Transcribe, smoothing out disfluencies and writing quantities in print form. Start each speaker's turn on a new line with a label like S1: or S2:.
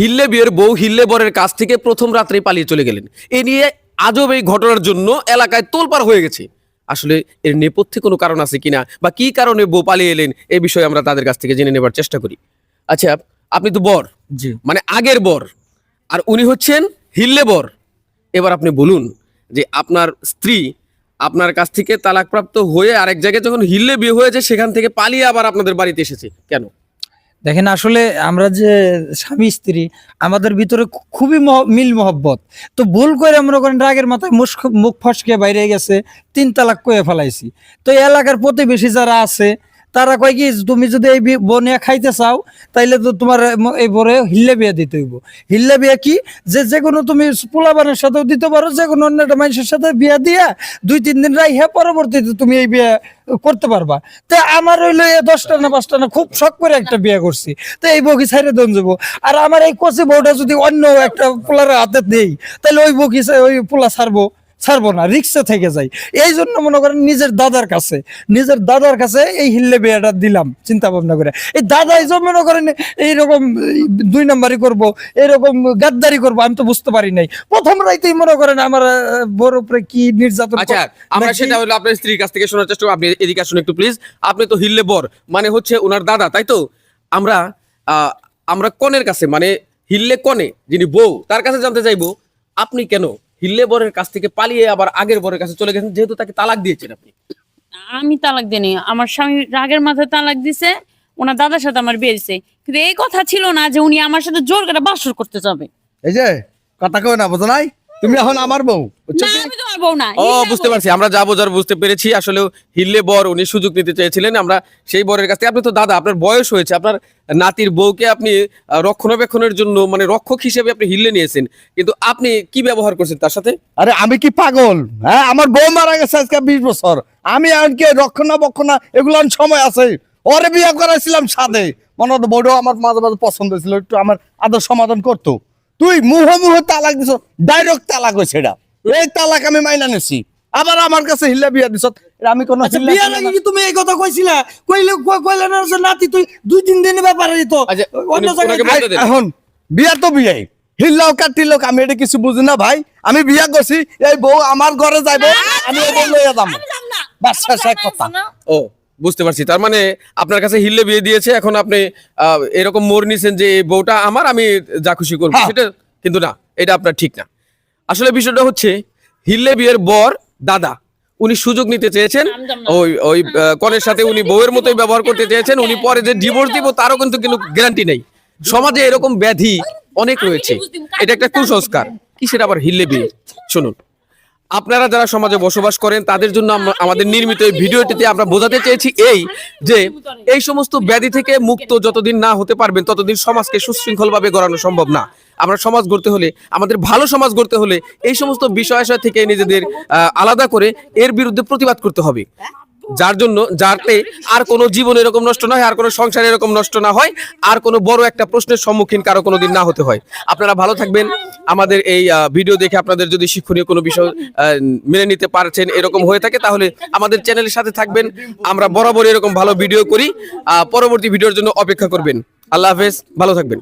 S1: হিল্লে বিয়ের বউ হিল্লে বরের কাছ থেকে প্রথম রাত্রেই পালিয়ে চলে গেলেন। এ নিয়ে আজব এই ঘটনার জন্য এলাকায় তোলপাড় হয়ে গেছে। আসলে এর নেপথ্যে কোনো কারণ আছে কিনা বা কি কারণে বউ পালিয়ে এলেন এই বিষয়ে আমরা তাদের কাছ থেকে জেনে নেবার চেষ্টা করি। আচ্ছা, আপনি তো বর,
S2: জি।
S1: মানে আগের বর, আর উনি হচ্ছেন হিল্লে বর। এবার আপনি বলুন যে আপনার স্ত্রী আপনার কাছ থেকে তালাকপ্রাপ্ত হয়ে আরেক জায়গায় যখন হিল্লে বিয়ে হয়েছে সেখান থেকে পালিয়ে আবার আপনাদের বাড়িতে এসেছে কেন?
S2: দেখেন, আসলে আমরা যে স্বামী স্ত্রী, আমাদের ভিতরে খুবই মিল মহব্বত। তো ভুল করে মনে করেন রাগের মাথায় মুখ ফসকে বাইরে গেছে, 3 তালাক কয়ে ফেলাইছি। তো এই এলাকার প্রতিবেশী যারা আছে তারা কয় কি, তুমি যদি এই বনিয়া খাইতে চাও তাইলে তো তোমার এই বরে হিল্লে বিয়ে দিতে হইব। হিল্লে বিয়ে কি, যে কোনো তুমি পোলাবানের সাথেও দিতে পারো, যে কোনো অন্য একটা মানুষের সাথে বিয়ে দিয়া 2-3 দিন রাইহে পরবর্তীতে তুমি এই বিয়ে করতে পারবা। তো আমার হইলো 10টা না 5টা না খুব শখ করে একটা বিয়ে করছি। তো এই বউকে ছাইরে দন যাবো, আর আমার এই কচি বউটা যদি অন্য একটা পোলার হাতে দেই তাহলে ওই বউকে ওই পোলা ছাড়বো না, রিক্সে থেকে যাই। এই জন্য মনে করেন নিজের দাদার কাছে এই হিল্লে বিয়েটা দিলাম চিন্তা ভাবনা করে। এই দাদা এই যে মনে করেন এইরকম 2 নাম্বারই করবো, এরকম গাদ্দারি করবো, আমি তো বুঝতে পারি নাই। প্রথম রাইতেই মনে করেন আমার বড় উপরে কি নির্যাতন।
S1: আচ্ছা, আমরা সেটা হলো আপনার স্ত্রীর কাছ থেকে শোনার চেষ্টা করব। আপনি এদিকে আসুন একটু প্লিজ। আপনি তো হিল্লে বর, মানে হচ্ছে ওনার দাদা, তাই তো? আমরা কনের কাছে, মানে হিল্লে কনে যিনি বউ, তার কাছে জানতে চাইবো আপনি কেন হিল্লে বরের কাছ থেকে পালিয়ে আবার আগের বরের কাছে চলে গেছেন, যেহেতু তাকে তালাক দিয়েছেন আপনি?
S3: আমি তালাক দিইনি, আমার স্বামী রাগের মাথায় তালাক দিছে, ওনার দাদার সাথে আমার বিয়ে দিছে। কিন্তু এই কথা ছিল না যে উনি আমার সাথে জোর করে বাসর করতে যাবে।
S4: এই যে কথা কই না, বুঝো নাই? তুমি এখন আমার বউ, বুঝছো
S3: না,
S4: কি?
S3: আমি তোমার বউ না।
S1: ও, বুঝতে পারছি, আমরা যা বোঝার বুঝতে পেরেছি। আসলে হিল্লে বর উনি সুযোগ নিতে চেয়েছিলেন, আমরা সেই বরের কাছ থেকে। আপনি তো দাদা, আপনার বয়স হয়েছে, আপনার নাতির বউকে আপনি রক্ষণাবেক্ষণের জন্য মানে রক্ষক হিসেবে আপনি হিল্লে নিয়েছেন, কিন্তু আপনি কি ব্যবহার করছেন তার সাথে?
S4: আরে আমি কি পাগল? হ্যাঁ, আমার বউ মারা গেছে আজকে 20 বছর। আমি আর কি রক্ষণাবেক্ষণা এগুলো সময় আছে? ওরে বিয়ে করাইছিলাম সাথে, মনে হতো বড় আমার মাঝে মাঝে পছন্দ ছিল, একটু আমার আদর সমাধান করতো। তুই মুহে তালাক দিছ, ডাইরেক্ট তালাক হয়েছে। এটা এই তালাক আমি মাইনা নিছি, আবার আমার কাছে হিল্লা বিয়া দিছ। আমি কোন
S2: বিয়ার আগে কি তুমি এই কথা কইছিলা? কইলে না যে নাতি তুই 2-3 দিনের ব্যাপারে তো
S1: আচ্ছা,
S2: অন্য
S1: ওনাকে
S2: জায়গায়।
S1: বলতে দেন।
S4: এখন বিয়া তো বিয়াই, হিল্লাও কাটিলোক, আমি এটা কিছু বুঝি না ভাই। আমি বিয়া করছি, এই বউ আমার ঘরে যাইবো, আমি এই বউ লইয়া যাবো। বাস শেষ কথা।
S1: ও, বুঝতে পারছি। তার মানে আপনার কাছে হিল্লে বিয়ে দিয়েছে, এখন আপনি এরকম মোড় নিছেন যে এই বউটা আমার, আমি যা খুশি করবো।
S4: হ্যাঁ।
S1: সেটা কিন্তু না, এটা আপনার ঠিক না। আসলে বিষয়টা হচ্ছে হিল্লে বিয়ের বর দাদা, উনি সুযোগ নিতে চেয়েছেন, ওই কনের সাথে উনি বউয়ের মতোই ব্যবহার করতে চেয়েছেন। উনি পরে যে ডিভোর্স দিব তারও কিন্তু গ্যারান্টি নেই। সমাজে এরকম ব্যাধি অনেক রয়েছে, এটা একটা কুসংস্কার। কিসের আবার হিল্লে বিয়ে? শুনুন, আপনারা যারা সমাজে বসবাস করেন তাদের জন্য আমাদের নির্মিত এই ভিডিওটিতে আমরা বোঝাতে চেয়েছি যে এই সমস্ত ব্যাধি থেকে মুক্ত যতদিন না হতে পারবেন ততদিন সমাজকে সুশৃঙ্খলভাবে গড়ানো সম্ভব না। আমরা সমাজ গড়তে হলে, আমাদের ভালো সমাজ গড়তে হলে এই সমস্ত বিষয় থেকে নিজেদের আলাদা করে এর বিরুদ্ধে প্রতিবাদ করতে হবে, যাতে আর কোনো জীবন এরকম নষ্ট না হয়, আর কোনো সংসার এরকম নষ্ট না হয়, আর কোনো বড় একটা প্রশ্নের সম্মুখীন কারো কোনোদিন না হতে হয়। আপনারা ভালো থাকবেন। আমাদের এই ভিডিও দেখে আপনাদের যদি শিক্ষণীয় কোনো বিষয় মেনে নিতে পারছেন, এরকম হয়ে থাকে, তাহলে আমাদের চ্যানেলের সাথে থাকবেন। আমরা বরাবর এরকম ভালো ভিডিও করি। পরবর্তী ভিডিওর জন্য অপেক্ষা করবেন। আল্লাহ হাফেজ, ভালো থাকবেন।